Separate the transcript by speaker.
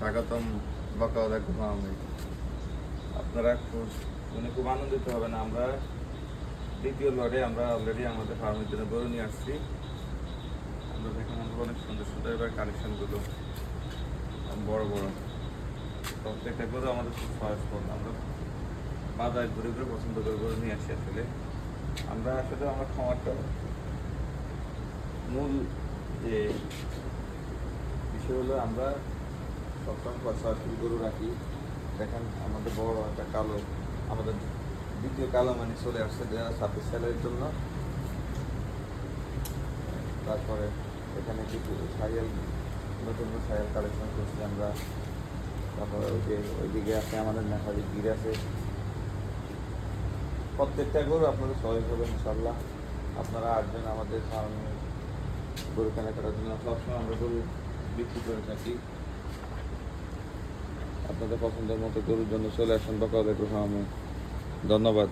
Speaker 1: স্বাগতম বকাওয়ালা ফার্মে। আপনারা খুব আনন্দিত হবেন। আমরা দ্বিতীয় লটে আমরা অলরেডি আমাদের ফার্মের জন্য গরু নিয়ে আসছি। আমরা দেখুন আমরা অনেক সুন্দর সুন্দর এবার কালেকশনগুলো বড় বড় প্রত্যেকটা গরু আমাদের খুব চয়েস করুন। আমরা বাজার ঘুরে ঘুরে পছন্দ করে গরু নিয়ে আসি। আমরা আমার খামারটা মূল যে বিষয় হলো আমরা সবসময় সরাসরি গরু রাখি। দেখেন আমাদের বড় একটা কালো, আমাদের দ্বিতীয় কালো মানে চলে আসছে 2026 সালের জন্য। তারপরে এখানে কিছু সাইকেল, নতুন সাইকেল কালেকশন করছি আমরা। তারপরে ওইদিকে আছে আমাদের নেপালি গির আছে। প্রত্যেকটা গরু আপনাদের সহজ হবে ইনশাল্লাহ। আপনারা আসবেন আমাদের ফার্মে গরু কেনাকাটার জন্য। সবসময় আমরা গরু বিক্রি করে থাকি। আপনাদের পছন্দের মতো গরুর জন্য চলে আসুন বকাওয়ালা ফার্মে। ধন্যবাদ।